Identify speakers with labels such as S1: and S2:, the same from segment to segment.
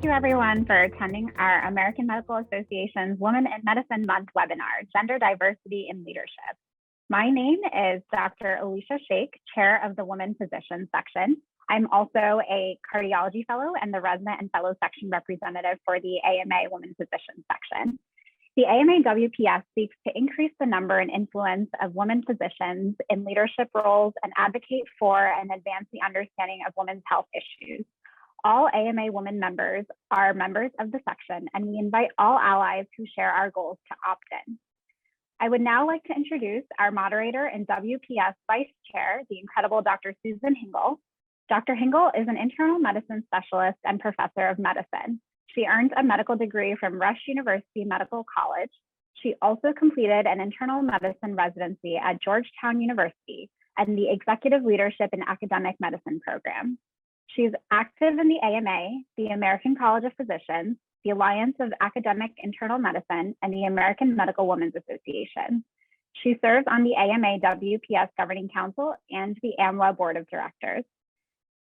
S1: you everyone for attending our American Medical Association's Women in Medicine Month webinar, Gender Diversity in Leadership. My name is Dr. Alicia Sheikh, Chair of the Women Physicians section. I'm also a cardiology fellow and the resident and fellow section representative for the AMA Women Physicians section. The AMA WPS seeks to increase the number and influence of women physicians in leadership roles and advocate for and advance the understanding of women's health issues. All AMA women members are members of the section, and we invite all allies who share our goals to opt in. I would now like to introduce our moderator and WPS Vice Chair, the incredible Dr. Susan Hingle. Dr. Hingle is an internal medicine specialist and professor of medicine. She earned a medical degree from Rush University Medical College. She also completed an internal medicine residency at Georgetown University and the Executive Leadership in Academic Medicine program. She's active in the AMA, the American College of Physicians, the Alliance of Academic Internal Medicine, and the American Medical Women's Association. She serves on the AMA WPS Governing Council and the AMWA Board of Directors.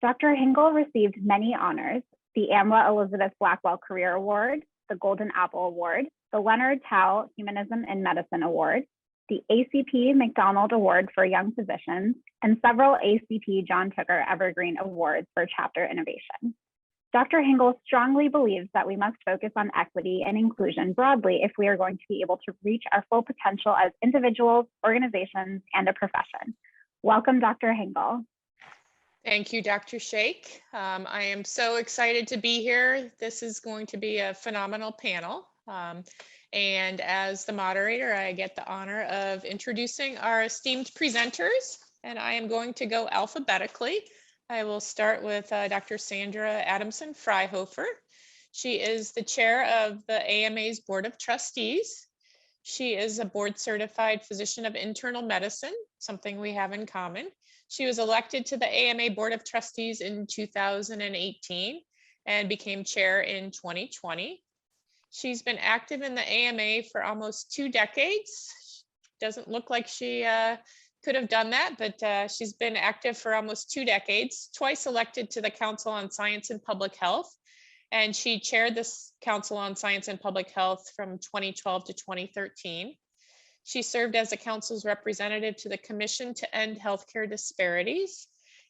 S1: Dr. Hingle received many honors: the AMWA Elizabeth Blackwell Career Award, the Golden Apple Award, the Leonard Tao Humanism in Medicine Award, the ACP McDonald Award for Young Physicians, and several ACP John Tooker Evergreen Awards for chapter innovation. Dr. Hingle strongly believes that we must focus on equity and inclusion broadly if we are going to be able to reach our full potential as individuals, organizations, and a profession. Welcome, Dr. Hingle.
S2: Thank you, Dr. Sheikh. I am so excited to be here. This is going to be a phenomenal panel. And as the moderator, I get the honor of introducing our esteemed presenters, and I am going to go alphabetically. I will start with Dr. Sandra Adamson Freihofer. She is the chair of the AMA's Board of Trustees. She is a board certified physician of internal medicine, something we have in common. She was elected to the AMA Board of Trustees in 2018 and became chair in 2020. She's been active in the AMA for almost 2 decades. Doesn't look like she could have done that, but she's been active for almost 2 decades, twice elected to the Council on Science and Public Health. And she chaired this Council on Science and Public Health from 2012 to 2013. She served as the council's representative to the Commission to End Healthcare Disparities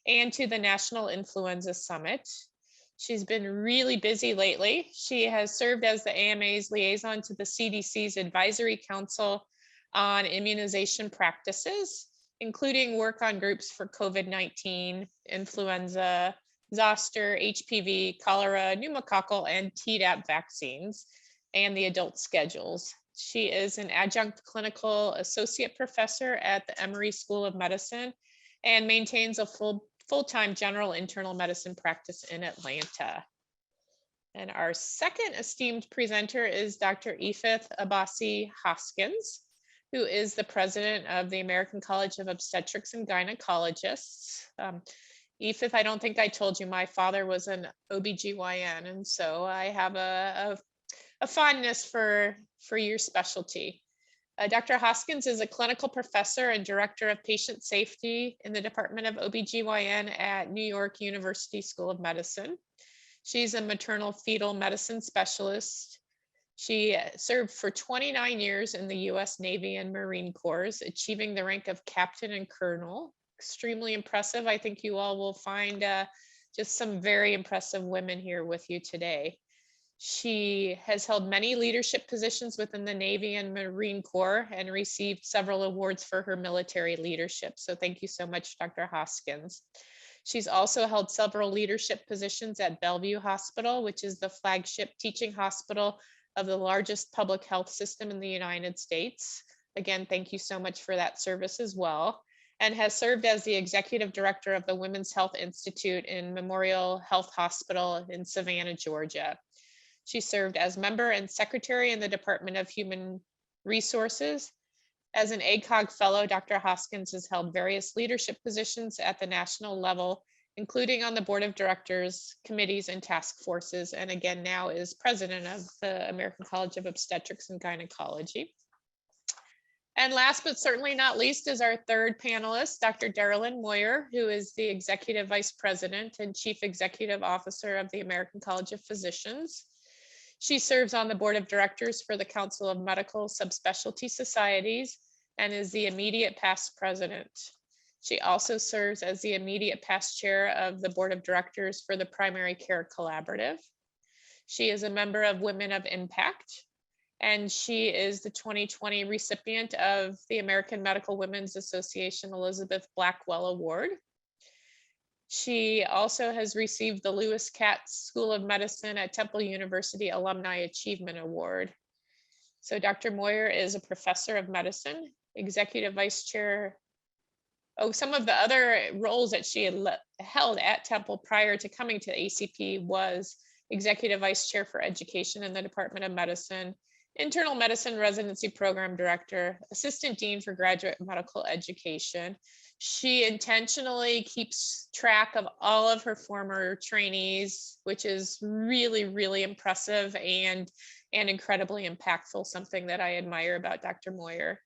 S2: and to the National Influenza Summit. She's been really busy lately. She has served as the AMA's liaison to the CDC's Advisory Council on Immunization Practices, including work on groups for COVID-19, influenza, zoster, HPV, cholera, pneumococcal, and Tdap vaccines, and the adult schedules. She is an adjunct clinical associate professor at the Emory School of Medicine and maintains a full-time general internal medicine practice in Atlanta. And our second esteemed presenter is Dr. Ifeth Abasi Hoskins, who is the president of the American College of Obstetrics and Gynecologists. Ifeth, I don't think I told you, my father was an OBGYN, and so I have a fondness for your specialty. Dr. Hoskins is a clinical professor and director of patient safety in the Department of OBGYN at New York University School of Medicine. She's a maternal fetal medicine specialist. She served for 29 years in the US Navy and Marine Corps, achieving the rank of captain and colonel. Extremely impressive. I think you all will find just some very impressive women here with you today. She has held many leadership positions within the Navy and Marine Corps and received several awards for her military leadership. So thank you so much, Dr. Hoskins. She's also held several leadership positions at Bellevue Hospital, which is the flagship teaching hospital of the largest public health system in the United States. Again, thank you so much for that service as well, and has served as the executive director of the Women's Health Institute in Memorial Health Hospital in Savannah, Georgia. She served as member and secretary in the Department of Human Resources. As an ACOG fellow, Dr. Hoskins has held various leadership positions at the national level, including on the board of directors, committees, and task forces, and again now is president of the American College of Obstetrics and Gynecology. And last but certainly not least is our third panelist, Dr. Darylyn Moyer, who is the Executive Vice President and Chief Executive Officer of the American College of Physicians. She serves on the Board of Directors for the Council of Medical Subspecialty Societies and is the immediate past president. She also serves as the immediate past chair of the Board of Directors for the Primary Care Collaborative. She is a member of Women of Impact, and she is the 2020 recipient of the American Medical Women's Association Elizabeth Blackwell Award. She also has received the Lewis Katz School of Medicine at Temple University Alumni Achievement Award. So Dr. Moyer is a professor of medicine, executive vice chair. Oh, some of the other roles that she had held at Temple prior to coming to ACP was executive vice chair for education in the Department of Medicine, internal medicine residency program director, assistant dean for graduate medical education. She intentionally keeps track of all of her former trainees, which is really, really impressive and incredibly impactful, something that I admire about Dr. Moyer.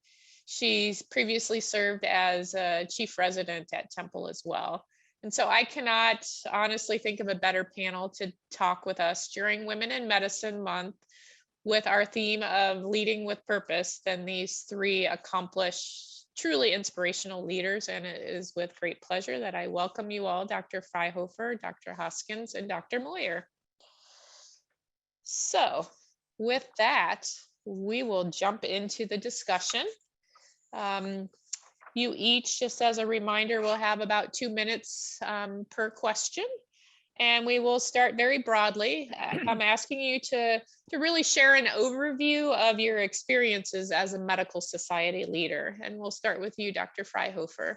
S2: She's previously served as a chief resident at Temple as well. And so I cannot honestly think of a better panel to talk with us during Women in Medicine Month with our theme of leading with purpose than these three accomplished, truly inspirational leaders. And it is with great pleasure that I welcome you all, Dr. Fryhofer, Dr. Hoskins, and Dr. Moyer. So with that, we will jump into the discussion. You each, just as a reminder, will have about 2 minutes per question. And we will start very broadly. I'm asking you to really share an overview of your experiences as a medical society leader. And we'll start with you, Dr. Fryhofer.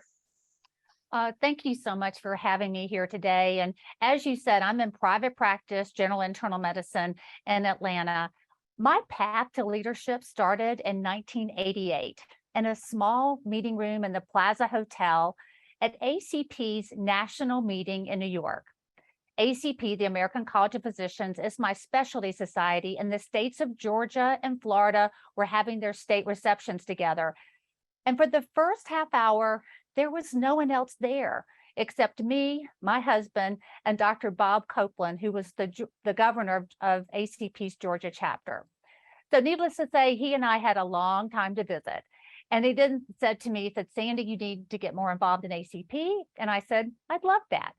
S3: Thank you so much for having me here today. And as you said, I'm in private practice, general internal medicine in Atlanta. My path to leadership started in 1988 in a small meeting room in the Plaza Hotel at ACP's national meeting in New York. ACP, the American College of Physicians, is my specialty society, and the states of Georgia and Florida were having their state receptions together. And for the first half hour, there was no one else there except me, my husband, and Dr. Bob Copeland, who was the governor of ACP's Georgia chapter. So needless to say, he and I had a long time to visit. And he then said to me, he said, Sandy, you need to get more involved in ACP. And I said, I'd love that.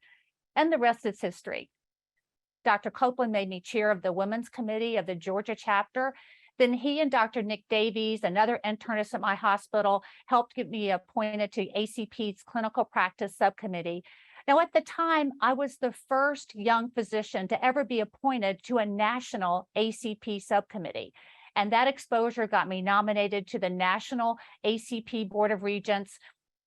S3: And the rest is history. Dr. Copeland made me chair of the Women's Committee of the Georgia chapter. Then he and Dr. Nick Davies, another internist at my hospital, helped get me appointed to ACP's clinical practice subcommittee. Now, at the time, I was the first young physician to ever be appointed to a national ACP subcommittee. And that exposure got me nominated to the National ACP Board of Regents.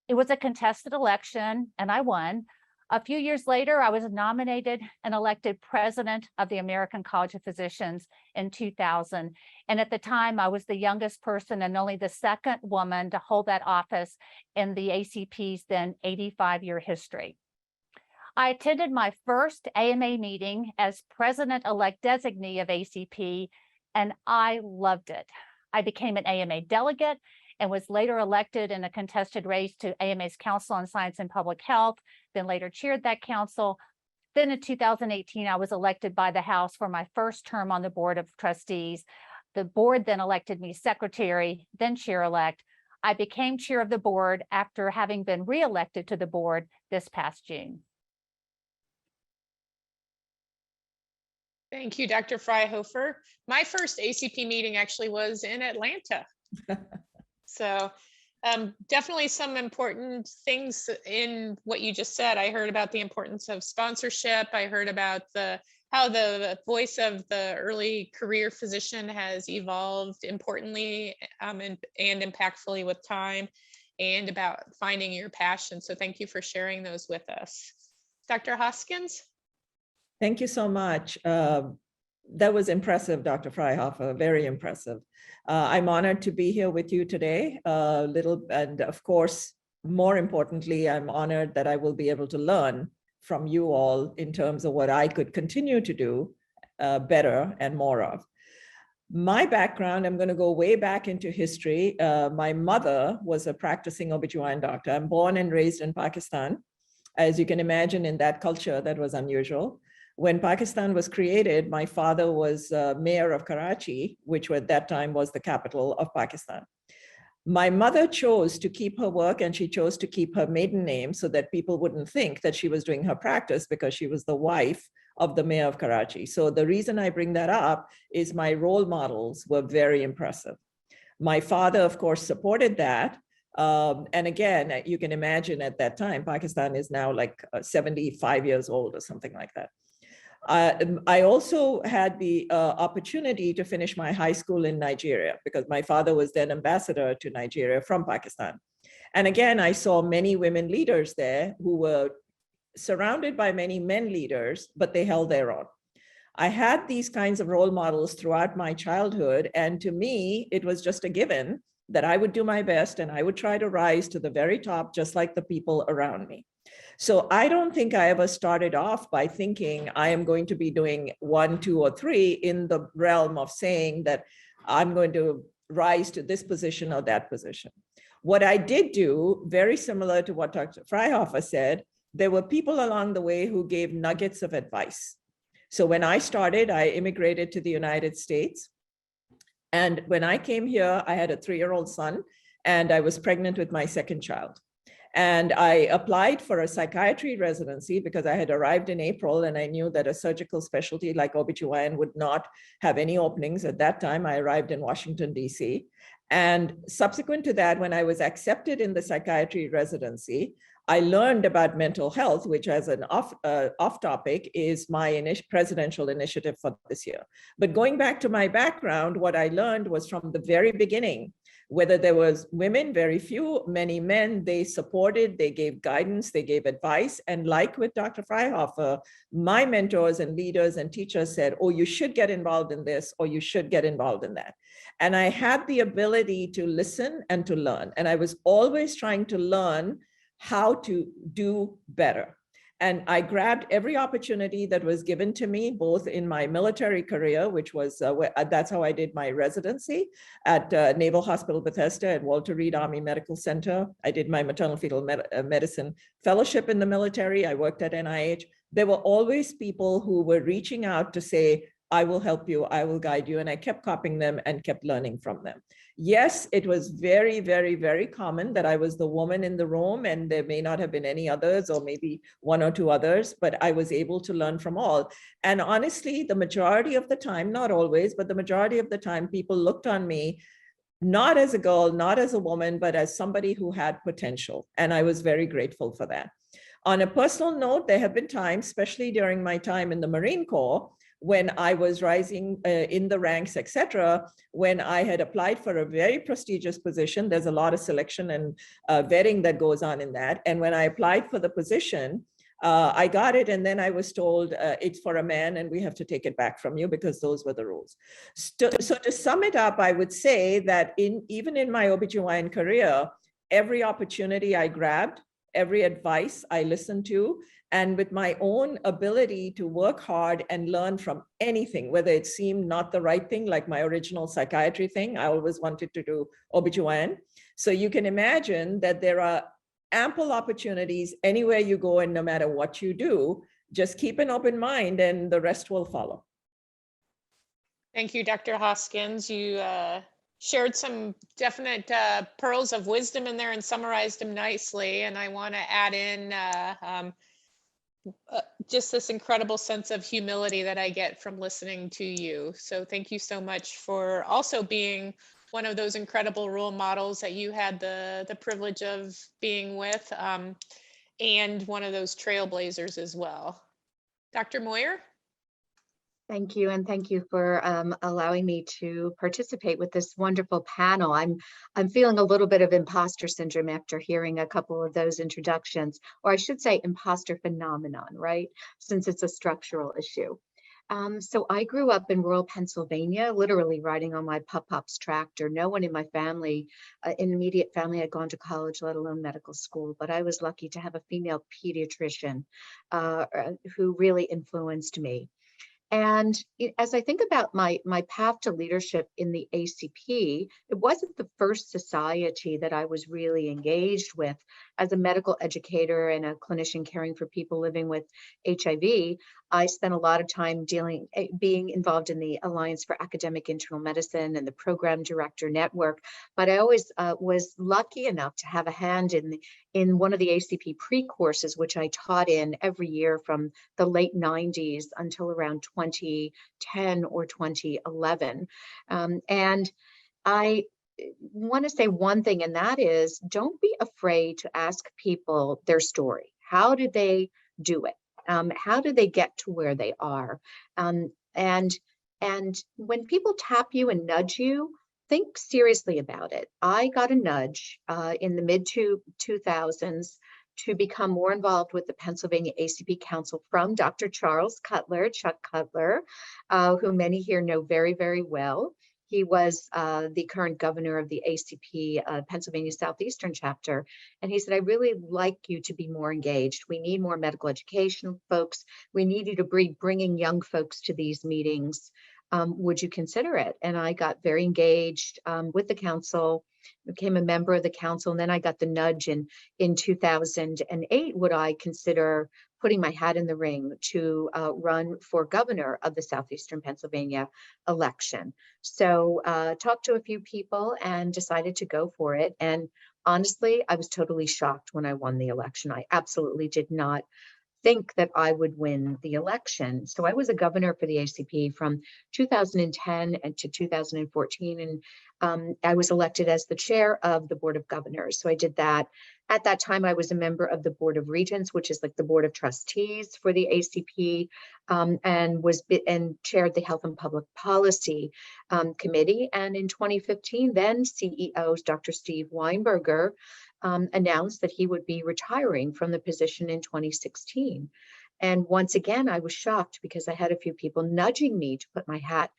S3: It was a contested election, and I won. A few years later, I was nominated and elected president of the American College of Physicians in 2000. And at the time, I was the youngest person and only the second woman to hold that office in the ACP's then 85-year history. I attended my first AMA meeting as president-elect designee of ACP, and I loved it. I became an AMA delegate and was later elected in a contested race to AMA's Council on Science and Public Health, then later chaired that council. Then in 2018, I was elected by the House for my first term on the Board of Trustees. The board then elected me secretary, then chair-elect. I became chair of the board after having been re-elected to the board this past June.
S2: Thank you, Dr. Fryhofer. My first ACP meeting actually was in Atlanta. So definitely some important things in what you just said. I heard about the importance of sponsorship. I heard about how the voice of the early career physician has evolved importantly and impactfully with time, and about finding your passion. So thank you for sharing those with us. Dr. Hoskins?
S4: Thank you so much. That was impressive, Dr. Fryhofer, very impressive. I'm honored to be here with you today, and of course, more importantly, I'm honored that I will be able to learn from you all in terms of what I could continue to do better and more of. My background, I'm going to go way back into history. My mother was a practicing OBGYN doctor. I'm born and raised in Pakistan. As you can imagine, in that culture, that was unusual. When Pakistan was created, my father was mayor of Karachi, which at that time was the capital of Pakistan. My mother chose to keep her work, and she chose to keep her maiden name so that people wouldn't think that she was doing her practice, because she was the wife of the mayor of Karachi. So the reason I bring that up is my role models were very impressive. My father, of course, supported that. And again, you can imagine at that time, Pakistan is now like 75 years old or something like that. I also had the opportunity to finish my high school in Nigeria, because my father was then ambassador to Nigeria from Pakistan. And again, I saw many women leaders there who were surrounded by many men leaders, but they held their own. I had these kinds of role models throughout my childhood. And to me, it was just a given that I would do my best and I would try to rise to the very top, just like the people around me. So I don't think I ever started off by thinking I am going to be doing 1, 2, or 3 in the realm of saying that I'm going to rise to this position or that position. What I did do, very similar to what Dr. Freihofer said, there were people along the way who gave nuggets of advice. So when I started, I immigrated to the United States. And when I came here, I had a 3-year-old son, and I was pregnant with my second child. And I applied for a psychiatry residency because I had arrived in April, and I knew that a surgical specialty like OBGYN would not have any openings. At that time, I arrived in Washington, D.C. And subsequent to that, when I was accepted in the psychiatry residency, I learned about mental health, which as an off topic is my presidential initiative for this year. But going back to my background, what I learned was from the very beginning, whether there was women, very few, many men, they supported, they gave guidance, they gave advice. And like with Dr. Freihofer, my mentors and leaders and teachers said, oh, you should get involved in this, or you should get involved in that. And I had the ability to listen and to learn. And I was always trying to learn how to do better. And I grabbed every opportunity that was given to me, both in my military career, which was, that's how I did my residency at Naval Hospital Bethesda at Walter Reed Army Medical Center. I did my maternal fetal medicine fellowship in the military. I worked at NIH. There were always people who were reaching out to say, I will help you, I will guide you. And I kept copying them and kept learning from them. Yes, it was very, very, very common that I was the woman in the room, and there may not have been any others, or maybe 1 or 2 others, but I was able to learn from all. And honestly, the majority of the time, not always, but the majority of the time, people looked on me not as a girl, not as a woman, but as somebody who had potential. And I was very grateful for that. On a personal note, there have been times, especially during my time in the Marine Corps, when I was rising in the ranks, et cetera, when I had applied for a very prestigious position. There's a lot of selection and vetting that goes on in that. And when I applied for the position, I got it, and then I was told it's for a man and we have to take it back from you, because those were the rules. So to sum it up, I would say that even in my OBGYN career, every opportunity I grabbed, every advice I listened to, and with my own ability to work hard and learn from anything, whether it seemed not the right thing, like my original psychiatry thing, I always wanted to do OBGYN. So you can imagine that there are ample opportunities anywhere you go, and no matter what you do, just keep an open mind and the rest will follow.
S2: Thank you, Dr. Hoskins. You shared some definite pearls of wisdom in there and summarized them nicely. And I want to add in just this incredible sense of humility that I get from listening to you. So thank you so much for also being one of those incredible role models that you had the privilege of being with, and one of those trailblazers as well. Dr. Moyer?
S5: Thank you, and thank you for allowing me to participate with this wonderful panel. I'm feeling a little bit of imposter syndrome after hearing a couple of those introductions, or I should say imposter phenomenon, right? Since it's a structural issue. So I grew up in rural Pennsylvania, literally riding on my Pop-Pop's tractor. No one in my family, immediate family, had gone to college, let alone medical school. But I was lucky to have a female pediatrician who really influenced me. And as I think about my path to leadership in the ACP, it wasn't the first society that I was really engaged with as a medical educator and a clinician caring for people living with HIV. I spent a lot of time being involved in the Alliance for Academic Internal Medicine and the Program Director Network. But I always was lucky enough to have a hand in one of the ACP pre-courses, which I taught in every year from the late 90s until around 2010 or 2011. And I want to say one thing, and that is, don't be afraid to ask people their story. How did they do it? How did they get to where they are? And when people tap you and nudge you, think seriously about it. I got a nudge in the mid 2000s to become more involved with the Pennsylvania ACP Council from Dr. Charles Cutler, Chuck Cutler, who many here know very, very well. He was the current governor of the ACP Pennsylvania Southeastern chapter. And he said, I really like you to be more engaged. We need more medical education folks. We need you to be bringing young folks to these meetings. Would you consider it? And I got very engaged with the council, became a member of the council. And then I got the nudge in 2008, would I consider putting my hat in the ring to run for governor of the Southeastern Pennsylvania election. So talked to a few people and decided to go for it. And honestly, I was totally shocked when I won the election. I absolutely did not think that I would win the election. So I was a governor for the ACP from 2010 and to 2014. And I was elected as the chair of the Board of Governors. So I did that. At that time, I was a member of the Board of Regents, which is like the Board of Trustees for the ACP, and chaired the Health and Public Policy Committee. And in 2015, then CEO Dr. Steve Weinberger announced that he would be retiring from the position in 2016. And once again, I was shocked because I had a few people nudging me to put my hat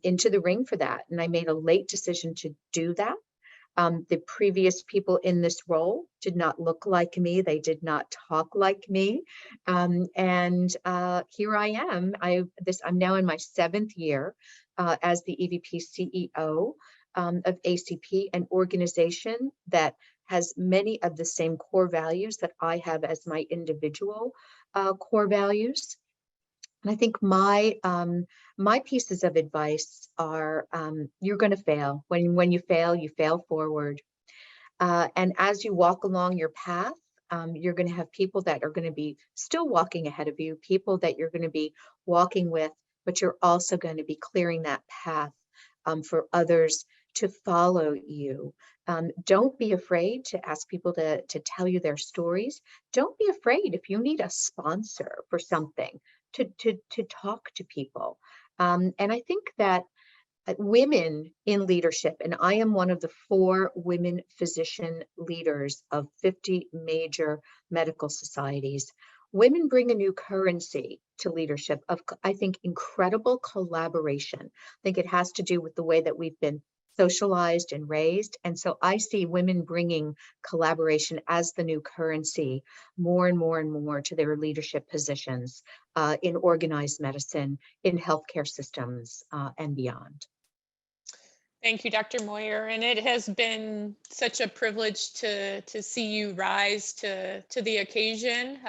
S5: into the ring for that. And I made a late decision to do that. The previous people in this role did not look like me. They did not talk like me. And here I am. I'm now in my 7th year as the EVP CEO of ACP, an organization that has many of the same core values that I have as my individual core values. And I think my pieces of advice are, you're going to fail. When you fail forward. And as you walk along your path, you're going to have people that are going to be still walking ahead of you, people that you're going to be walking with, but you're also going to be clearing that path for others to follow you. Don't be afraid to ask people to tell you their stories. Don't be afraid if you need a sponsor for something to talk to people. And I think that women in leadership, and I am one of the 4 women physician leaders of 50 major medical societies. Women bring a new currency to leadership of, I think, incredible collaboration. I think it has to do with the way that we've been socialized and raised. And so I see women bringing collaboration as the new currency more and more and more to their leadership positions in organized medicine, in healthcare systems, and beyond.
S2: Thank you, Dr. Moyer. And it has been such a privilege to see you rise to the occasion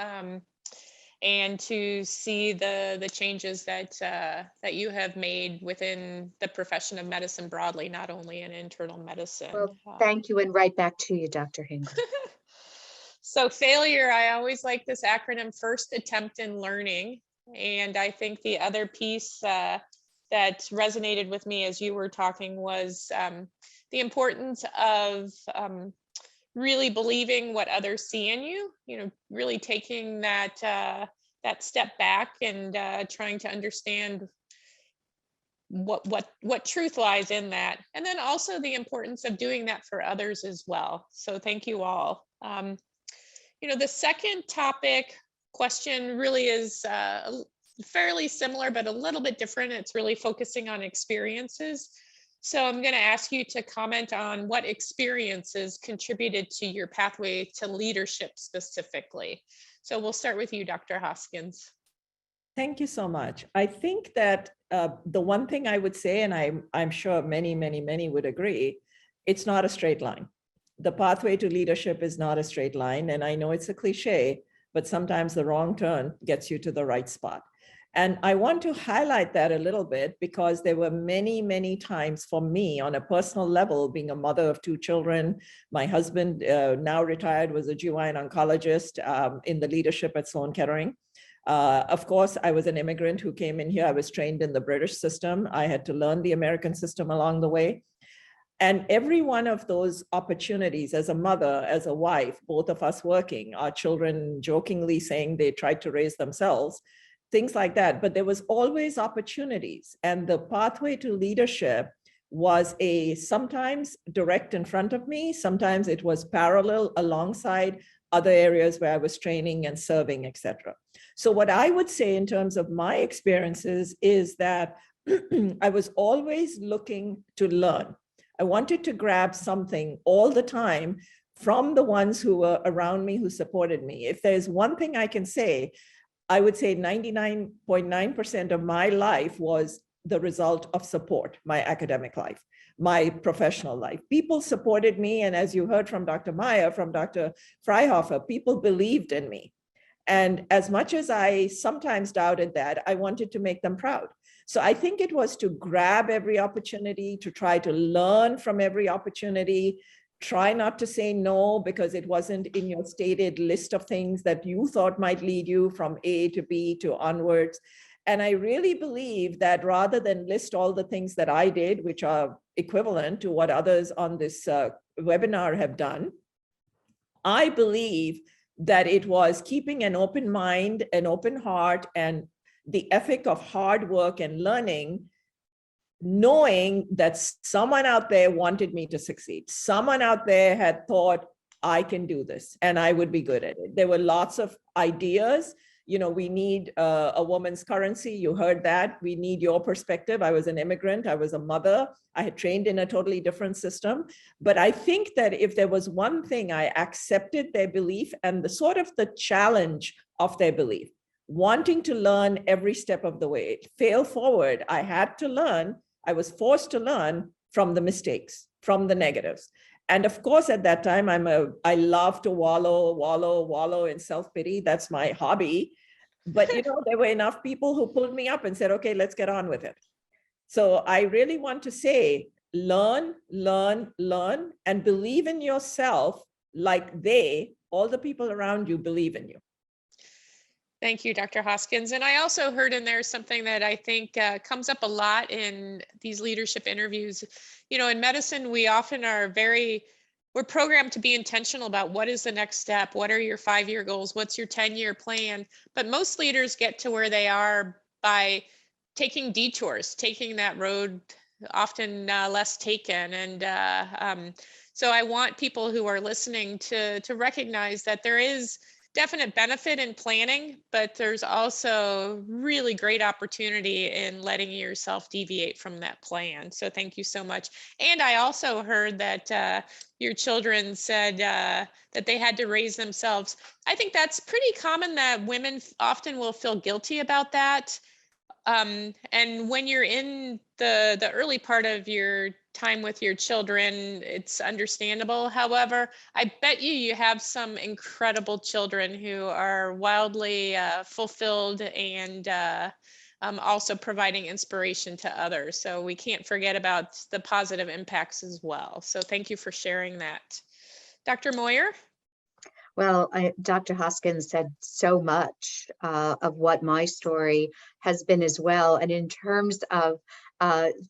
S2: and to see the changes that you have made within the profession of medicine broadly, not only in internal medicine.
S5: Well, thank you, and right back to you, Dr. Hinkle.
S2: So failure, I always like this acronym, first attempt in learning. And I think the other piece that resonated with me as you were talking was the importance of really believing what others see in you, really taking that step back and trying to understand what truth lies in that. And then also the importance of doing that for others as well. So thank you all. The second topic question really is fairly similar, but a little bit different. It's really focusing on experiences. So I'm going to ask you to comment on what experiences contributed to your pathway to leadership specifically. So we'll start with you, Dr. Hoskins.
S4: Thank you so much. I think that the one thing I would say, and I'm sure many, many, many would agree, it's not a straight line. The pathway to leadership is not a straight line. And I know it's a cliche, but sometimes the wrong turn gets you to the right spot. And I want to highlight that a little bit because there were many, many times for me on a personal level, being a mother of 2 children. My husband, now retired, was a GYN oncologist in the leadership at Sloan Kettering. Of course, I was an immigrant who came in here. I was trained in the British system. I had to learn the American system along the way. And every one of those opportunities as a mother, as a wife, both of us working, our children jokingly saying they tried to raise themselves, things like that. But there was always opportunities. And the pathway to leadership was sometimes direct in front of me. Sometimes it was parallel alongside other areas where I was training and serving, et cetera. So what I would say in terms of my experiences is that I was always looking to learn. I wanted to grab something all the time from the ones who were around me, who supported me. If there's one thing I can say, I would say 99.9% of my life was the result of support, my academic life, my professional life. People supported me. And as you heard from Dr. Meyer, from Dr. Freihofer, people believed in me. And as much as I sometimes doubted that, I wanted to make them proud. So I think it was to grab every opportunity, to try to learn from every opportunity, try not to say no because it wasn't in your stated list of things that you thought might lead you from A to B to onwards. And I really believe that rather than list all the things that I did, which are equivalent to what others on this webinar have done, I believe that it was keeping an open mind, an open heart, and the ethic of hard work and learning, knowing that someone out there wanted me to succeed. Someone out there had thought, I can do this and I would be good at it. There were lots of ideas. You know, we need a woman's currency. You heard that. We need your perspective. I was an immigrant. I was a mother. I had trained in a totally different system. But I think that if there was one thing, I accepted their belief and the sort of the challenge of their belief, wanting to learn every step of the way. Fail forward. I had to learn. I was forced to learn from the mistakes, from the negatives. And of course, at that time, I love to wallow in self-pity. That's my hobby. But you know, there were enough people who pulled me up and said, okay, let's get on with it. So I really want to say, learn, and believe in yourself like all the people around you believe in you.
S2: Thank you, Dr. Hoskins. And I also heard in there something that I think comes up a lot in these leadership interviews. You know, in medicine, we often we're programmed to be intentional about what is the next step, what are your 5-year goals, what's your 10-year plan. But most leaders get to where they are by taking detours, taking that road often less taken. And so I want people who are listening to recognize that there is definite benefit in planning, but there's also really great opportunity in letting yourself deviate from that plan. So thank you so much. And I also heard that your children said that they had to raise themselves. I think that's pretty common that women often will feel guilty about that. And when you're in the early part of your time with your children, it's understandable. However, I bet you have some incredible children who are wildly fulfilled and also providing inspiration to others. So we can't forget about the positive impacts as well. So thank you for sharing that. Dr. Moyer?
S5: Well, Dr. Hoskins said so much of what my story has been as well. And in terms of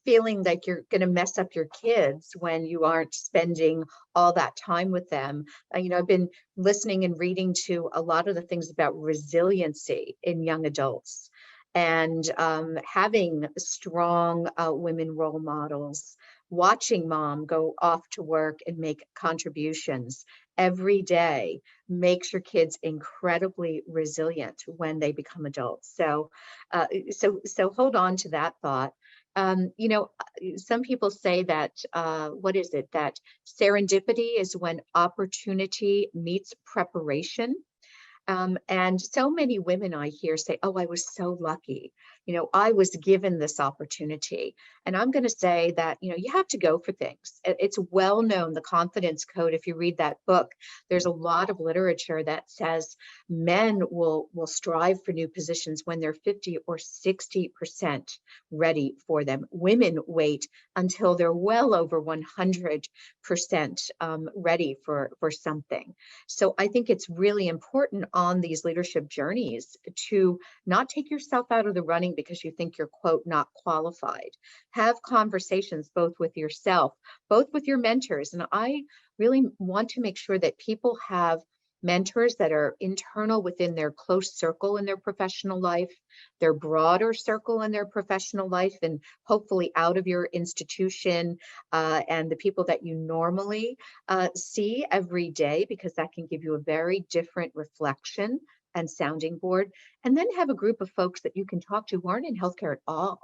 S5: feeling like you're going to mess up your kids when you aren't spending all that time with them. You know, I've been listening and reading to a lot of the things about resiliency in young adults and having strong women role models, watching mom go off to work and make contributions every day makes your kids incredibly resilient when they become adults. So hold on to that thought. You know, some people say that, what is it? That serendipity is when opportunity meets preparation. And so many women I hear say, oh, I was so lucky. I was given this opportunity. And I'm going to say that, you have to go for things. It's well known, the confidence code. If you read that book, there's a lot of literature that says men will strive for new positions when they're 50 or 60% ready for them. Women wait until they're well over 100% ready for something. So I think it's really important on these leadership journeys to not take yourself out of the running because you think you're, quote, not qualified. Have conversations both with yourself, both with your mentors. And I really want to make sure that people have mentors that are internal within their close circle in their professional life, their broader circle in their professional life, and hopefully out of your institution and the people that you normally see every day, because that can give you a very different reflection and sounding board. And then have a group of folks that you can talk to who aren't in healthcare at all.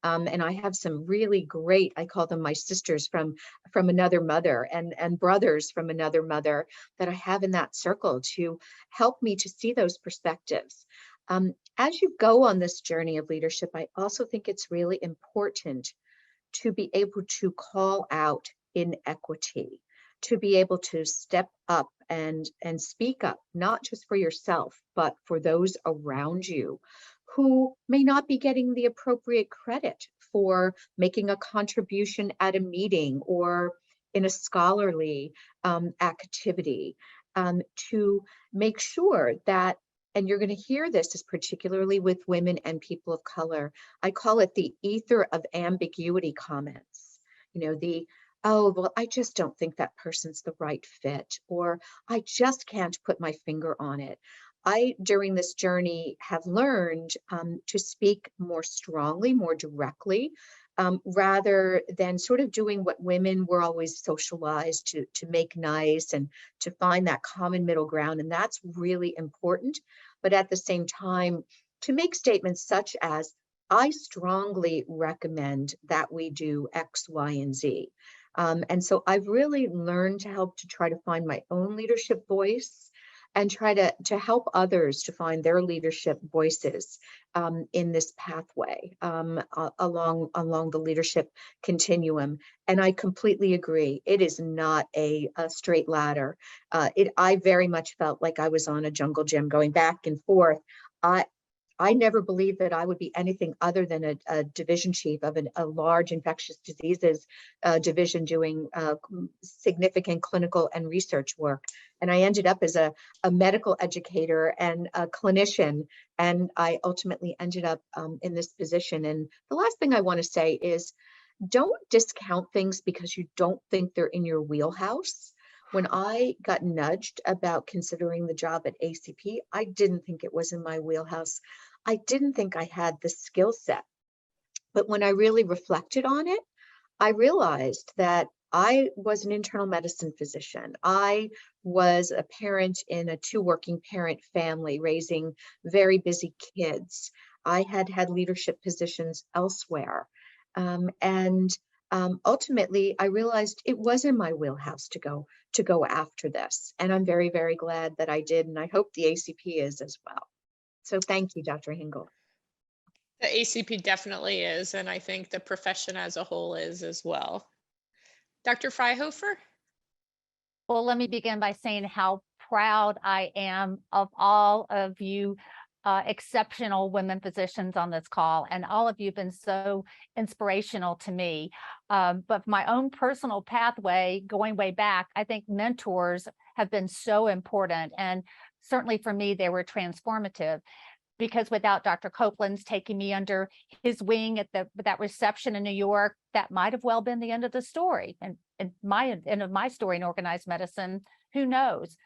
S5: And I have some really great, I call them my sisters from another mother, and brothers from another mother that I have in that circle to help me to see those perspectives. As you go on this journey of leadership, I also think it's really important to be able to call out inequity, to be able to step up and speak up, not just for yourself, but for those around you who may not be getting the appropriate credit for making a contribution at a meeting or in a scholarly activity, to make sure that, and you're going to hear this is particularly with women and people of color, I call it the ether of ambiguity comments. Oh, well, I just don't think that person's the right fit, or I just can't put my finger on it. I, during this journey, have learned to speak more strongly, more directly, rather than sort of doing what women were always socialized to make nice and to find that common middle ground. And that's really important. But at the same time, to make statements such as, I strongly recommend that we do X, Y, and Z. And so I've really learned to help to try to find my own leadership voice and try to help others to find their leadership voices in this pathway along the leadership continuum. And I completely agree. It is not a straight ladder. I very much felt like I was on a jungle gym going back and forth. I never believed that I would be anything other than a division chief of a large infectious diseases division doing significant clinical and research work. And I ended up as a medical educator and a clinician, and I ultimately ended up in this position. And the last thing I want to say is, don't discount things because you don't think they're in your wheelhouse. When I got nudged about considering the job at ACP, I didn't think it was in my wheelhouse. I didn't think I had the skill set. But when I really reflected on it, I realized that I was an internal medicine physician. I was a parent in a 2 working parent family raising very busy kids. I had leadership positions elsewhere. Ultimately, I realized it was in my wheelhouse to go after this. And I'm very, very glad that I did. And I hope the ACP is as well. So thank you, Dr. Hingle.
S2: The ACP definitely is, and I think the profession as a whole is as well. Dr. Freihofer?
S3: Well, let me begin by saying how proud I am of all of you exceptional women physicians on this call, and all of you have been so inspirational to me. But my own personal pathway, going way back, I think mentors have been so important, and certainly for me, they were transformative. Because without Dr. Copeland's taking me under his wing at that reception in New York, that might have well been the end of the story, and my end of my story in organized medicine, who knows?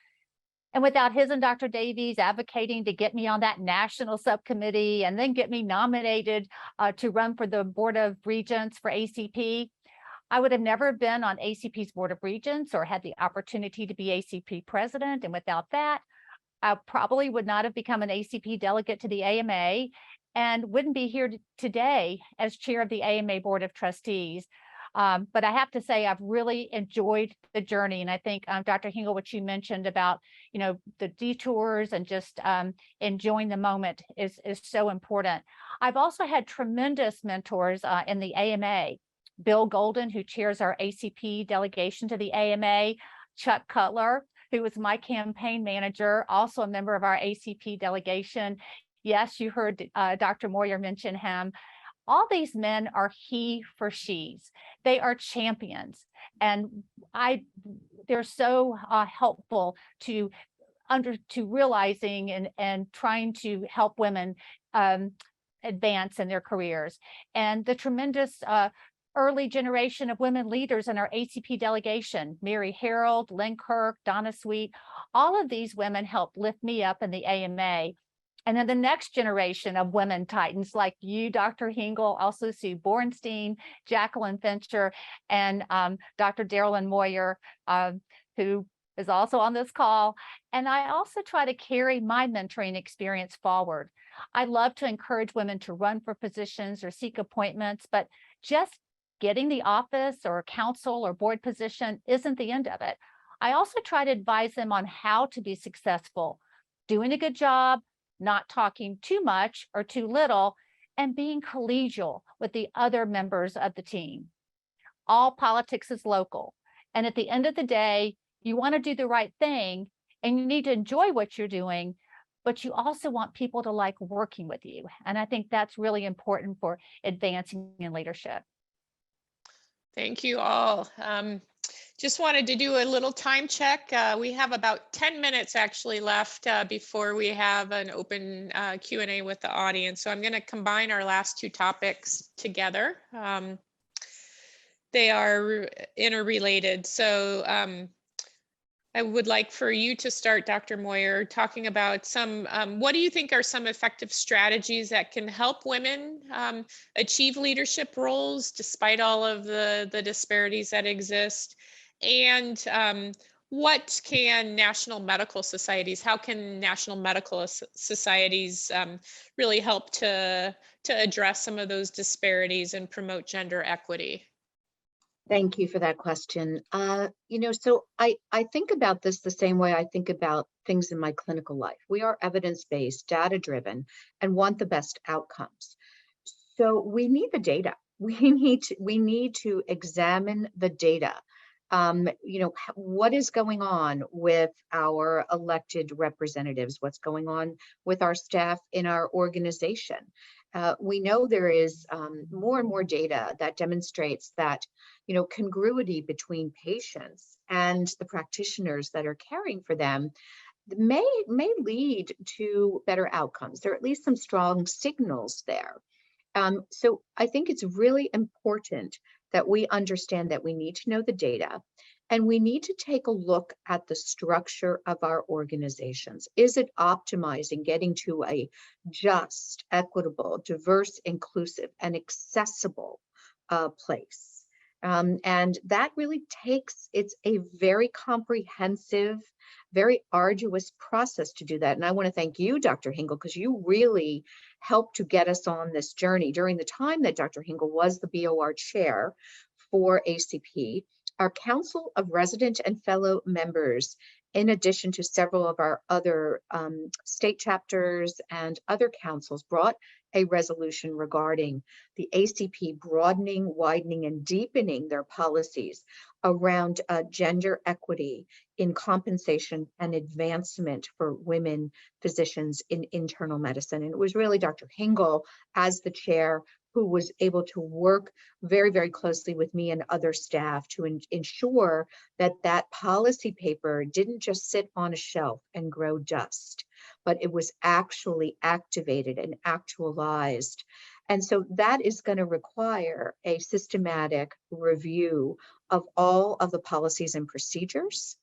S3: And without his and Dr. Davies advocating to get me on that national subcommittee and then get me nominated to run for the Board of Regents for ACP, I would have never been on ACP's Board of Regents or had the opportunity to be ACP president. And without that, I probably would not have become an ACP delegate to the AMA and wouldn't be here today as chair of the AMA Board of Trustees. But I have to say, I've really enjoyed the journey. And I think, Dr. Hingle, what you mentioned about, the detours and just enjoying the moment is so important. I've also had tremendous mentors in the AMA. Bill Golden, who chairs our ACP delegation to the AMA, Chuck Cutler, who was my campaign manager, also a member of our ACP delegation. Yes, you heard Dr. Moyer mention him. All these men are he for she's. They are champions, and they're so helpful to realizing and trying to help women advance in their careers. And the tremendous early generation of women leaders in our ACP delegation, Mary Harold, Lynn Kirk, Donna Sweet, all of these women helped lift me up in the AMA. And then the next generation of women titans like you, Dr. Hingle, also Sue Bornstein, Jacqueline Fincher, and Dr. Darylyn Moyer, who is also on this call. And I also try to carry my mentoring experience forward. I love to encourage women to run for positions or seek appointments, but just getting the office or council or board position isn't the end of it. I also try to advise them on how to be successful, doing a good job, not talking too much or too little, and being collegial with the other members of the team. All politics is local. And at the end of the day, you want to do the right thing and you need to enjoy what you're doing, but you also want people to like working with you. And I think that's really important for advancing in leadership.
S2: Thank you all. Just wanted to do a little time check. We have about 10 minutes actually left before we have an open Q&A with the audience. So I'm going to combine our last two topics together. They are interrelated. So I would like for you to start, Dr. Moyer, talking about some, what do you think are some effective strategies that can help women achieve leadership roles despite all of the disparities that exist? And what can national medical societies, how can national medical societies really help to address some of those disparities and promote gender equity?
S5: Thank you for that question. So I think about this the same way I think about things in my clinical life. We are evidence-based, data-driven, and want the best outcomes. So we need the data. We need to examine the data. What is going on with our elected representatives? What's going on with our staff in our organization? We know there is more and more data that demonstrates that, congruity between patients and the practitioners that are caring for them may lead to better outcomes. There are at least some strong signals there. So I think it's really important that we understand that we need to know the data and we need to take a look at the structure of our organizations. Is it optimizing getting to a just, equitable, diverse, inclusive, and accessible place? And that really it's a very comprehensive, very arduous process to do that. And I want to thank you, Dr. Hingle, because you really helped to get us on this journey during the time that Dr. Hingle was the BOR chair for ACP. Our Council of Resident and Fellow Members, in addition to several of our other state chapters and other councils, brought a resolution regarding the ACP broadening, widening, and deepening their policies around gender equity in compensation and advancement for women physicians in internal medicine. And it was really Dr. Hingle, as the chair, who was able to work very, very closely with me and other staff to ensure that that policy paper didn't just sit on a shelf and grow dust, but it was actually activated and actualized. And so that is going to require a systematic review of all of the policies and procedures,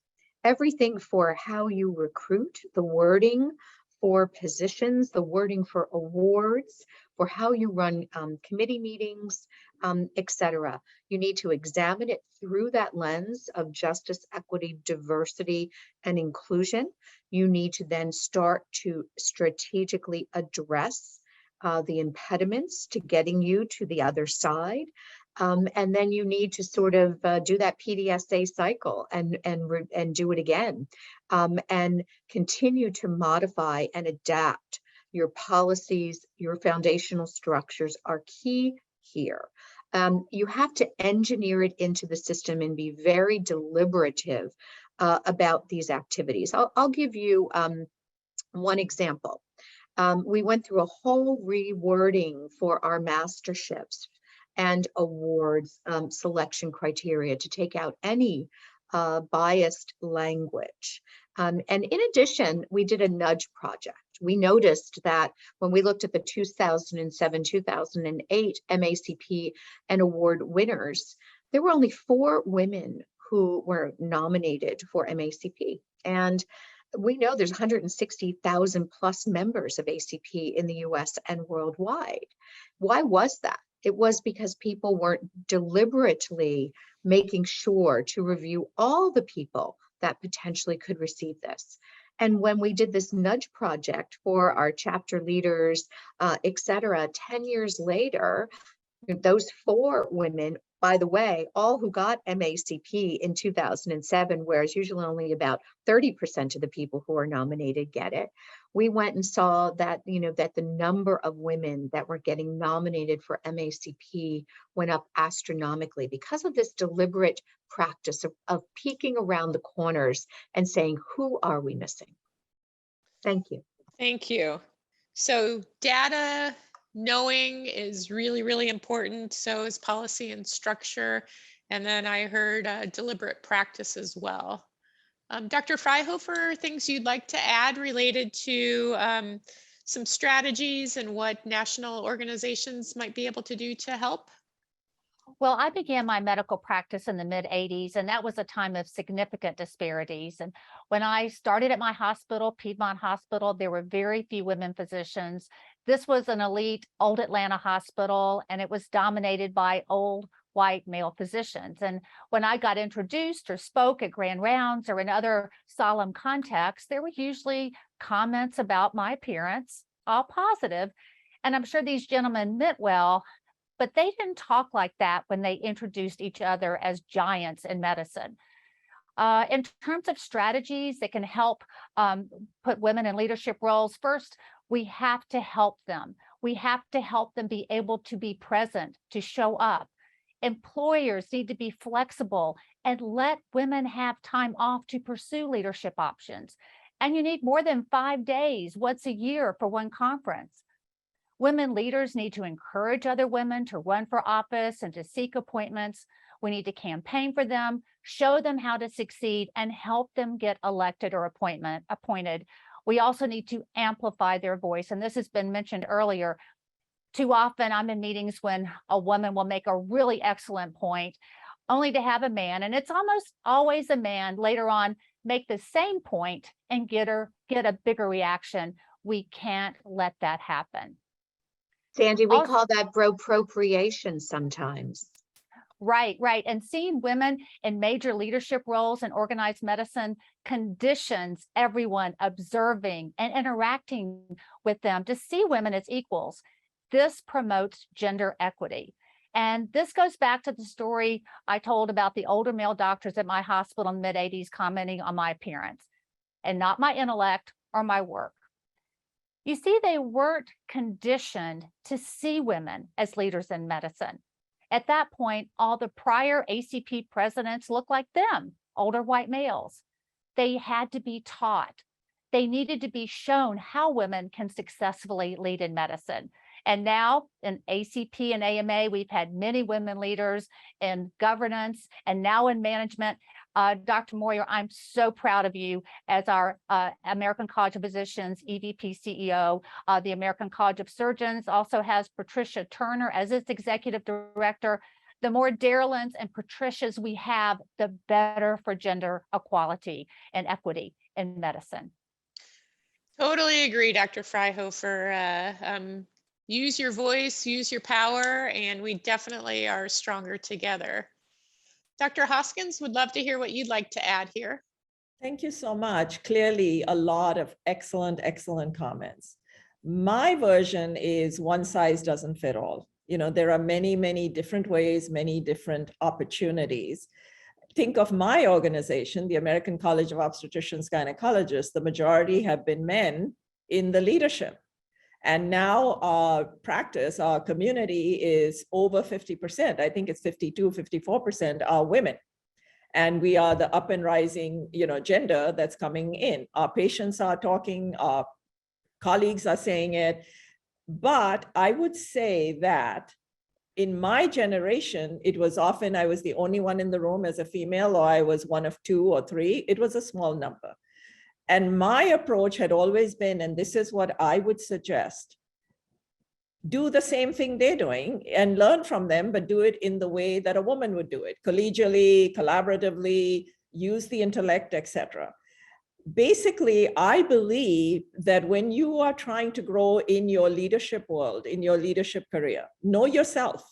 S5: everything for how you recruit, the wording for positions, the wording for awards, for how you run committee meetings, etc. You need to examine it through that lens of justice, equity, diversity, and inclusion. You need to then start to strategically address the impediments to getting you to the other side. And then you need to sort of do that PDSA cycle and do it again, and continue to modify and adapt. Your policies, your foundational structures are key here. You have to engineer it into the system and be very deliberative about these activities. I'll give you one example. We went through a whole rewording for our masterships and awards selection criteria to take out any biased language. And in addition, we did a nudge project. We noticed that when we looked at the 2007-2008 MACP and award winners, there were only 4 women who were nominated for MACP. And we know there's 160,000 plus members of ACP in the US and worldwide. Why was that? It was because people weren't deliberately making sure to review all the people that potentially could receive this. And when we did this nudge project for our chapter leaders, et cetera, 10 years later, those 4 women, by the way, all who got MACP in 2007, whereas usually only about 30% of the people who are nominated get it. We went and saw that, that the number of women that were getting nominated for MACP went up astronomically because of this deliberate practice of peeking around the corners and saying, who are we missing? Thank you.
S2: Thank you. So data knowing is really, really important. So is policy and structure. And then I heard deliberate practice as well. Dr. Freihofer, things you'd like to add related to some strategies and what national organizations might be able to do to help?
S3: Well, I began my medical practice in the mid-'80s, and that was a time of significant disparities. And when I started at my hospital, Piedmont Hospital, there were very few women physicians. This was an elite old Atlanta hospital, and it was dominated by old white male physicians. And when I got introduced or spoke at grand rounds or in other solemn contexts, there were usually comments about my appearance, all positive. And I'm sure these gentlemen meant well, but they didn't talk like that when they introduced each other as giants in medicine. In terms of strategies that can help put women in leadership roles, first, we have to help them. We have to help them be able to be present, to show up. Employers need to be flexible and let women have time off to pursue leadership options. And you need more than 5 days once a year for one conference. Women leaders need to encourage other women to run for office and to seek appointments. We need to campaign for them, show them how to succeed, and help them get elected or appointed. We also need to amplify their voice. And this has been mentioned earlier. Too often I'm in meetings when a woman will make a really excellent point, only to have a man, and it's almost always a man, later on make the same point and get a bigger reaction. We can't let that happen.
S5: Sandy, we call that bropropriation sometimes.
S3: Right. And seeing women in major leadership roles in organized medicine conditions everyone observing and interacting with them to see women as equals. This promotes gender equity. And this goes back to the story I told about the older male doctors at my hospital in the mid-'80s commenting on my appearance and not my intellect or my work. You see, they weren't conditioned to see women as leaders in medicine. At that point, all the prior ACP presidents looked like them, older white males. They had to be taught. They needed to be shown how women can successfully lead in medicine. And now in ACP and AMA, we've had many women leaders in governance and now in management. Dr. Moyer, I'm so proud of you as our American College of Physicians EVP CEO. The American College of Surgeons also has Patricia Turner as its executive director. The more Darylins and Patricias we have, the better for gender equality and equity in medicine.
S2: Totally agree, Dr. Freihofer. Use your voice, use your power, and we definitely are stronger together. Dr. Hoskins, would love to hear what you'd like to add here.
S4: Thank you so much. Clearly, a lot of excellent comments. My version is one size doesn't fit all. There are many, many different ways, many different opportunities. Think of my organization, the American College of Obstetricians Gynecologists. The majority have been men in the leadership. And now our practice, our community is over 50%. I think it's 52, 54% are women. And we are the up and rising, gender that's coming in. Our patients are talking, our colleagues are saying it. But I would say that in my generation, it was often I was the only one in the room as a female, or I was one of 2 or 3. It was a small number. And my approach had always been, and this is what I would suggest, do the same thing they're doing and learn from them, but do it in the way that a woman would do it, collegially, collaboratively, use the intellect, etc. Basically, I believe that when you are trying to grow in your leadership world, in your leadership career, know yourself,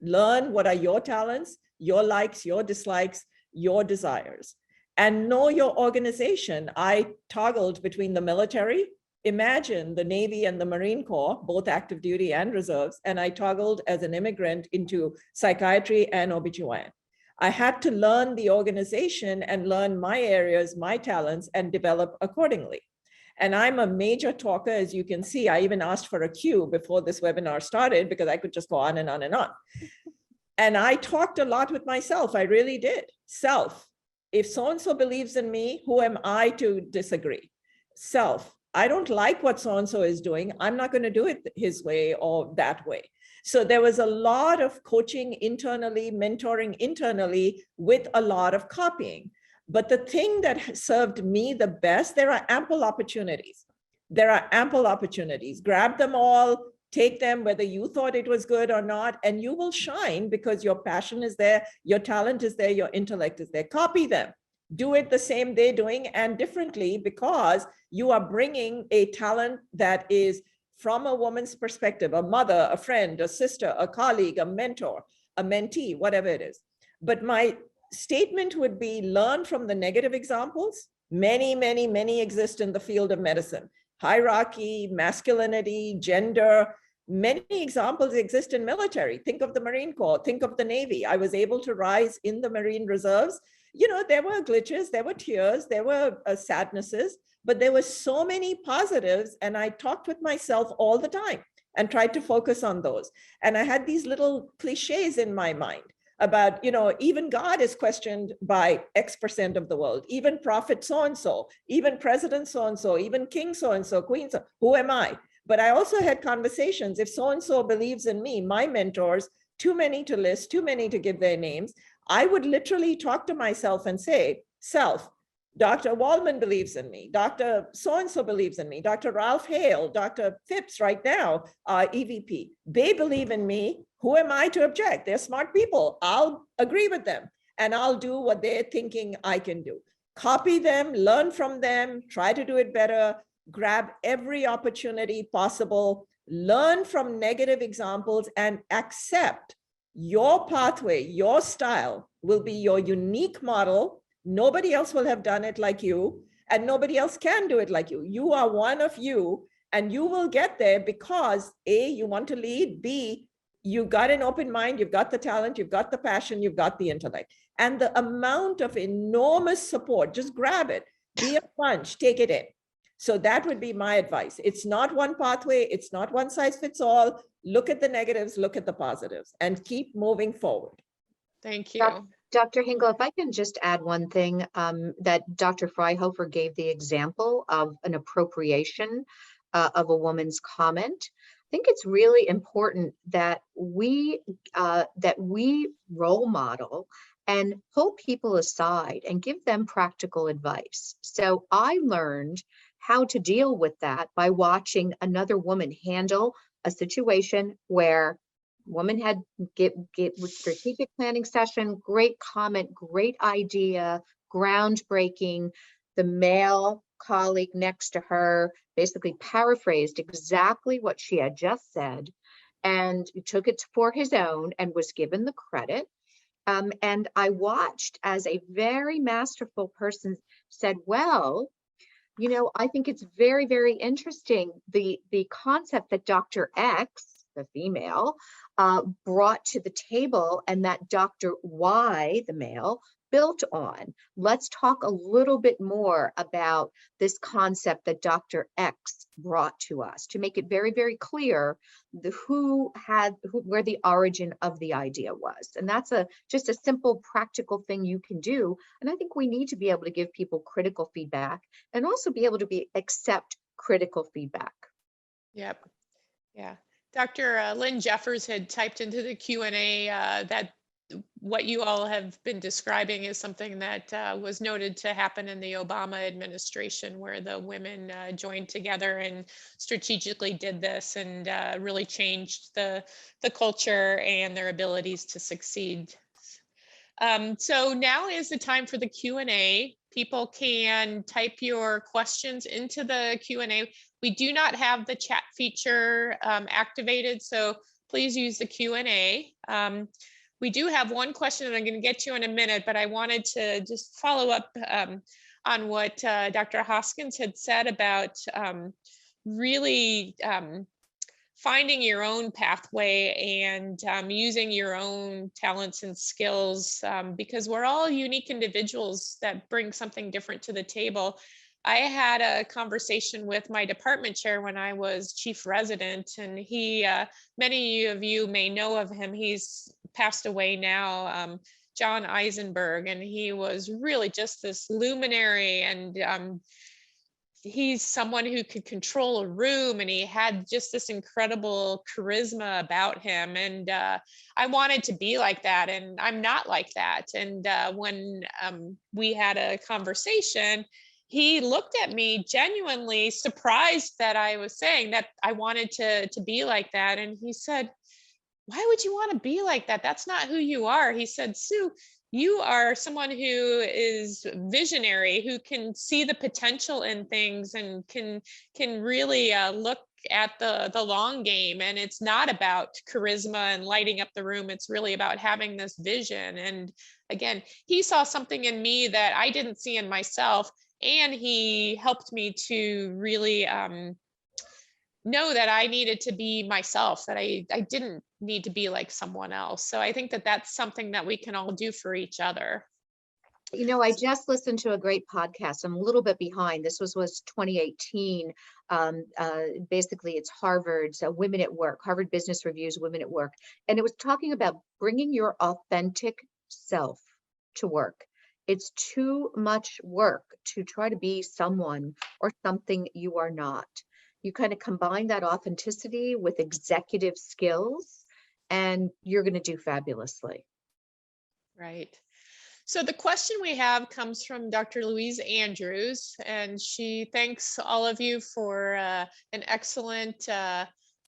S4: learn what are your talents, your likes, your dislikes, your desires, and know your organization. I toggled between the military. Imagine the Navy and the Marine Corps, both active duty and reserves, and I toggled as an immigrant into psychiatry and OBGYN. I had to learn the organization and learn my areas, my talents, and develop accordingly. And I'm a major talker, as you can see. I even asked for a cue before this webinar started because I could just go on and on and on. And I talked a lot with myself. I really did. Self. If so-and-so believes in me, who am I to disagree? Self. I don't like what so-and-so is doing. I'm not going to do it his way or that way. So there was a lot of coaching internally, mentoring internally, with a lot of copying. But the thing that served me the best, there are ample opportunities. There are ample opportunities. Grab them all, take them, whether you thought it was good or not, and you will shine because your passion is there, your talent is there, your intellect is there. Copy them. Do it the same they're doing and differently, because you are bringing a talent that is from a woman's perspective, a mother, a friend, a sister, a colleague, a mentor, a mentee, whatever it is. But my statement would be, learn from the negative examples. Many, many, many exist in the field of medicine. Hierarchy, masculinity, gender. Many examples exist in military. Think of the Marine Corps, think of the Navy. I was able to rise in the Marine Reserves. There were glitches, there were tears, there were sadnesses, but there were so many positives. And I talked with myself all the time and tried to focus on those. And I had these little cliches in my mind about, even God is questioned by X% of the world, even prophet so-and-so, even president so-and-so, even king so-and-so, queen so, who am I? But I also had conversations, if so-and-so believes in me, my mentors, too many to list, too many to give their names, I would literally talk to myself and say, self, Dr. Waldman believes in me, Dr. So-and-so believes in me, Dr. Ralph Hale, Dr. Phipps right now, EVP, they believe in me. Who am I to object? They're smart people. I'll agree with them and I'll do what they're thinking I can do. Copy them, learn from them, try to do it better, grab every opportunity possible, learn from negative examples and accept your pathway, your style will be your unique model. Nobody else will have done it like you, and nobody else can do it like you. You are one of you, and you will get there because A, you want to lead, B, you got an open mind, you've got the talent, you've got the passion, you've got the intellect. And the amount of enormous support, just grab it, be a sponge, take it in. So that would be my advice. It's not one pathway, it's not one size fits all. Look at the negatives, look at the positives, and keep moving forward.
S2: Thank you.
S5: Dr. Hingle, if I can just add one thing, that Dr. Freihofer gave the example of an appropriation of a woman's comment. I think it's really important that we role model and pull people aside and give them practical advice. So I learned how to deal with that by watching another woman handle a situation where woman had get strategic planning session, great comment, great idea, groundbreaking. The male colleague next to her basically paraphrased exactly what she had just said and took it for his own and was given the credit. And I watched as a very masterful person said, well, I think it's very, very interesting, the concept that Dr. X the female, brought to the table and that Dr. Y, the male, built on. Let's talk a little bit more about this concept that Dr. X brought to us to make it very, very clear where the origin of the idea was. And that's just a simple practical thing you can do. And I think we need to be able to give people critical feedback and also be able to accept critical feedback.
S2: Yep. Yeah. Dr. Lynn Jeffers had typed into the Q&A that what you all have been describing is something that was noted to happen in the Obama administration, where the women joined together and strategically did this and really changed the culture and their abilities to succeed. So now is the time for the Q&A. People can type your questions into the Q&A. We do not have the chat feature activated, so please use the Q&A. We do have one question that I'm going to get to in a minute, but I wanted to just follow up on what Dr. Hoskins had said about really finding your own pathway and using your own talents and skills, because we're all unique individuals that bring something different to the table. I had a conversation with my department chair when I was chief resident, and he, many of you may know of him. He's passed away now, John Eisenberg, and he was really just this luminary, and he's someone who could control a room, and he had just this incredible charisma about him. And I wanted to be like that, and I'm not like that. And when we had a conversation, he looked at me genuinely surprised that I was saying that I wanted to be like that. And he said, "Why would you want to be like that? That's not who you are." He said, "Sue, you are someone who is visionary, who can see the potential in things and can really look at the long game. And it's not about charisma and lighting up the room. It's really about having this vision." And again, he saw something in me that I didn't see in myself. And he helped me to really know that I needed to be myself, that I didn't need to be like someone else. So I think that that's something that we can all do for each other.
S5: You know, I just listened to a great podcast. I'm a little bit behind. This was 2018. Basically, it's Harvard's Women at Work, Harvard Business Review's Women at Work. And it was talking about bringing your authentic self to work. It's too much work to try to be someone or something you are not. You kind of combine that authenticity with executive skills, and you're going to do fabulously.
S2: Right. So the question we have comes from Dr. Louise Andrews, and she thanks all of you for an excellent,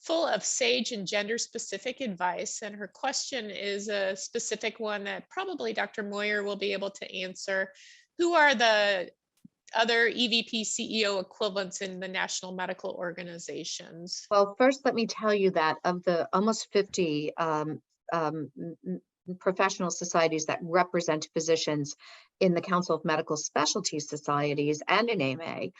S2: full of sage and gender specific advice. And her question is a specific one that probably Dr. Moyer will be able to answer. Who are the other EVP CEO equivalents in the national medical organizations?
S5: Well, first, let me tell you that of the almost 50 professional societies that represent physicians in the Council of Medical Specialty Societies and in AMA,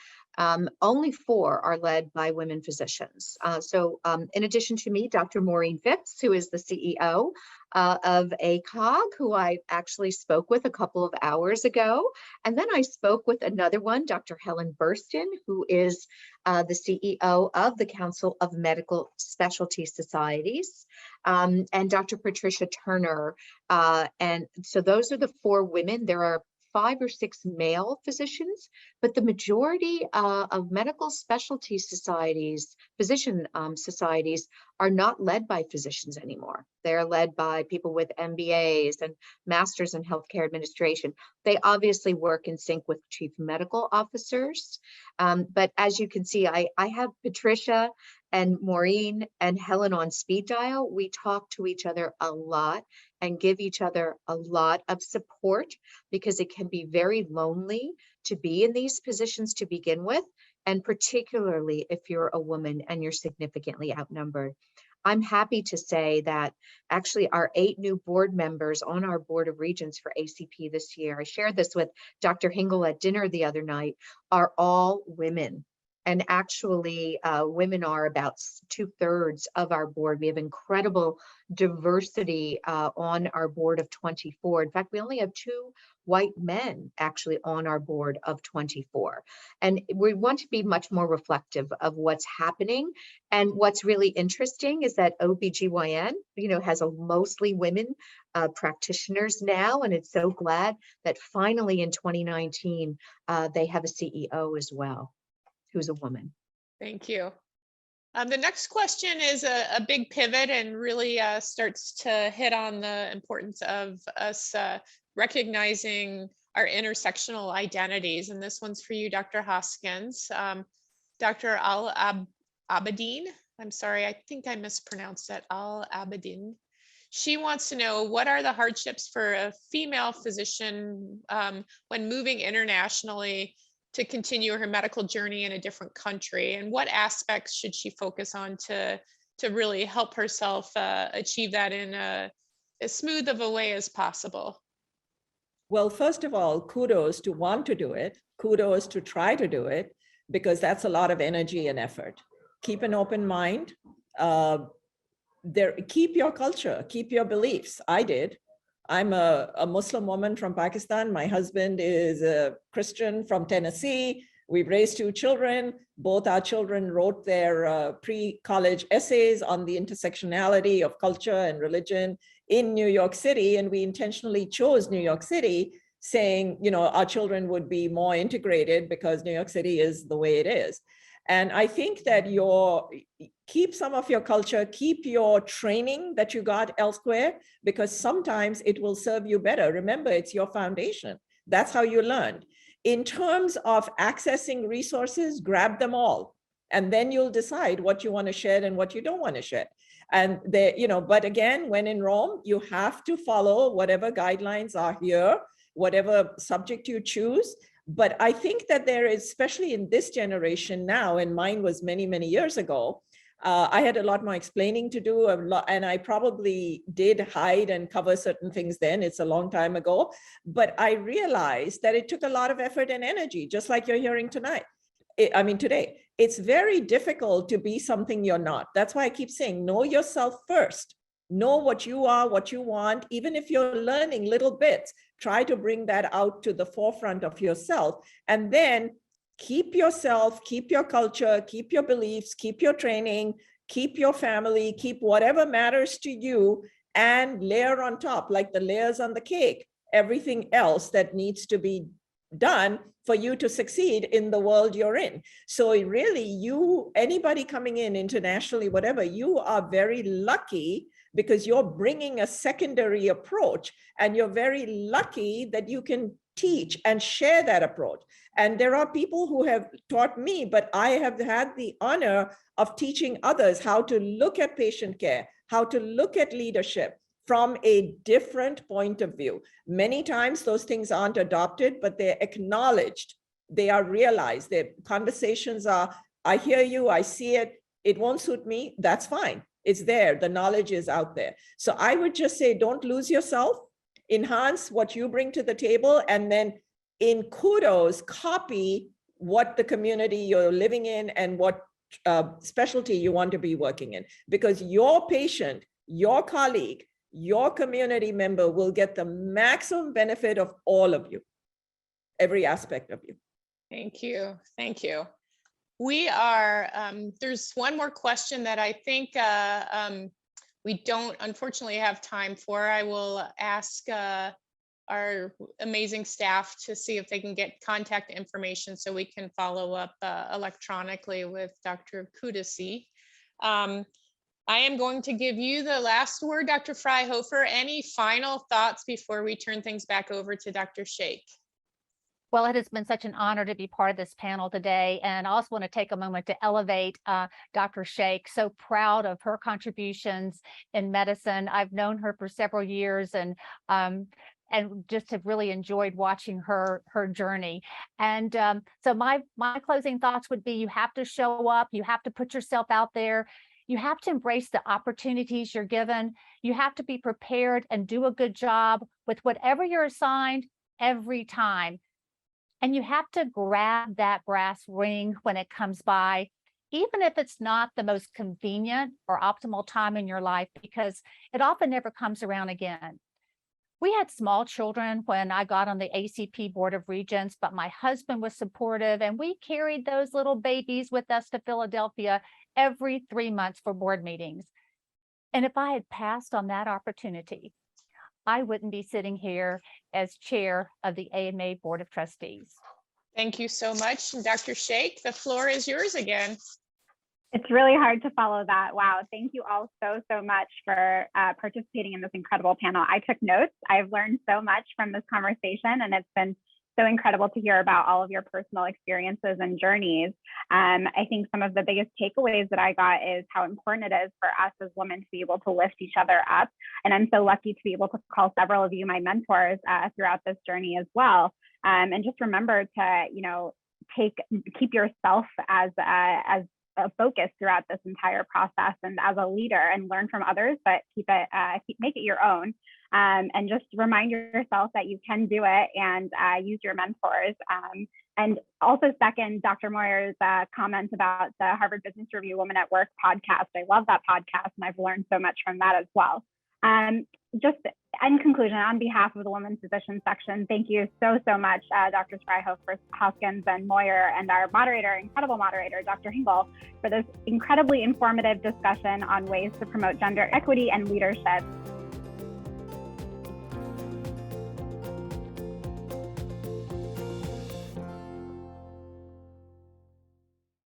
S5: only 4 are led by women physicians. So in addition to me, Dr. Maureen Phipps, who is the CEO of ACOG, who I actually spoke with a couple of hours ago. And then I spoke with another one, Dr. Helen Burston, who is the CEO of the Council of Medical Specialty Societies, and Dr. Patricia Turner. And so those are the 4 women. There are 5 or 6 male physicians, but the majority of medical specialty societies, physician societies, are not led by physicians anymore. They're led by people with MBAs and masters in healthcare administration. They obviously work in sync with chief medical officers. But as you can see, I have Patricia and Maureen and Helen on speed dial. We talk to each other a lot and give each other a lot of support, because it can be very lonely to be in these positions to begin with, and particularly if you're a woman and you're significantly outnumbered. I'm happy to say that actually our 8 new board members on our Board of Regents for ACP this year, I shared this with Dr. Hingle at dinner the other night, are all women. And actually, women are about 2/3 of our board. We have incredible diversity on our board of 24. In fact, we only have 2 white men actually on our board of 24. And we want to be much more reflective of what's happening. And what's really interesting is that OBGYN, has a mostly women practitioners now. And it's so glad that finally in 2019, they have a CEO as well, who's a woman.
S2: Thank you. The next question is a big pivot and really starts to hit on the importance of us recognizing our intersectional identities. And this one's for you, Dr. Hoskins. Dr. Al-Abedin, I'm sorry, I think I mispronounced that, Al-Abedin. She wants to know, what are the hardships for a female physician when moving internationally to continue her medical journey in a different country, and what aspects should she focus on to really help herself achieve that in as smooth of a way as possible?
S4: Well, first of all, kudos to want to do it, kudos to try to do it, because that's a lot of energy and effort. Keep an open mind. Keep your culture, keep your beliefs. I did. I'm a Muslim woman from Pakistan. My husband is a Christian from Tennessee. We've raised 2 children. Both our children wrote their pre-college essays on the intersectionality of culture and religion in New York City. And we intentionally chose New York City, saying, our children would be more integrated because New York City is the way it is. And I think that keep some of your culture, keep your training that you got elsewhere, because sometimes it will serve you better. Remember, it's your foundation. That's how you learned. In terms of accessing resources, grab them all. And then you'll decide what you want to share and what you don't want to share. And but again, when in Rome, you have to follow whatever guidelines are here, whatever subject you choose. But I think that there is, especially in this generation now, and mine was many, many years ago, I had a lot more explaining to do, and I probably did hide and cover certain things then. It's a long time ago. But I realized that it took a lot of effort and energy, just like you're hearing tonight. Today. It's very difficult to be something you're not. That's why I keep saying, know yourself first. Know what you are, what you want. Even if you're learning little bits, try to bring that out to the forefront of yourself. And then keep yourself, keep your culture, keep your beliefs, keep your training, keep your family, keep whatever matters to you, and layer on top, like the layers on the cake, everything else that needs to be done for you to succeed in the world you're in. So really, anybody coming in internationally, whatever, you are very lucky because you're bringing a secondary approach, and you're very lucky that you can teach and share that approach. And there are people who have taught me, but I have had the honor of teaching others how to look at patient care, how to look at leadership from a different point of view. Many times those things aren't adopted, but they're acknowledged. They are realized. Their conversations are, I hear you, I see it, it won't suit me, that's fine. It's there, the knowledge is out there. So I would just say, don't lose yourself, enhance what you bring to the table, and then in kudos, copy what the community you're living in and what specialty you want to be working in. Because your patient, your colleague, your community member will get the maximum benefit of all of you, every aspect of you.
S2: Thank you. Thank you. We are, there's one more question that I think we don't unfortunately have time for. I will ask our amazing staff to see if they can get contact information so we can follow up electronically with Dr. Kudasi. I am going to give you the last word, Dr. Fryhofer. Any final thoughts before we turn things back over to Dr. Sheikh?
S3: Well, it has been such an honor to be part of this panel today. And I also want to take a moment to elevate Dr. Sheikh. So proud of her contributions in medicine. I've known her for several years and just have really enjoyed watching her journey. And so my closing thoughts would be, you have to show up, you have to put yourself out there. You have to embrace the opportunities you're given. You have to be prepared and do a good job with whatever you're assigned every time. And you have to grab that brass ring when it comes by, even if it's not the most convenient or optimal time in your life, because it often never comes around again. We had small children when I got on the ACP Board of Regents, but my husband was supportive and we carried those little babies with us to Philadelphia every 3 months for board meetings. And if I had passed on that opportunity, I wouldn't be sitting here as chair of the AMA Board of Trustees.
S2: Thank you so much. And Dr. Shake, the floor is yours again.
S1: It's really hard to follow that. Wow. Thank you all so much for participating in this incredible panel. I took notes. I've learned so much from this conversation, and it's been so incredible to hear about all of your personal experiences and journeys. I think some of the biggest takeaways that I got is how important it is for us as women to be able to lift each other up. And I'm so lucky to be able to call several of you my mentors throughout this journey as well. And just remember to, keep yourself as a focus throughout this entire process and as a leader, and learn from others, but make it your own. And just remind yourself that you can do it, and use your mentors. And also second Dr. Moyer's comment about the Harvard Business Review Women at Work podcast. I love that podcast, and I've learned so much from that as well. Just in conclusion, on behalf of the Women Physician section, thank you so much, Drs. Fryhoff, Hoskins, and Moyer, and our moderator, incredible moderator, Dr. Hingle, for this incredibly informative discussion on ways to promote gender equity and leadership.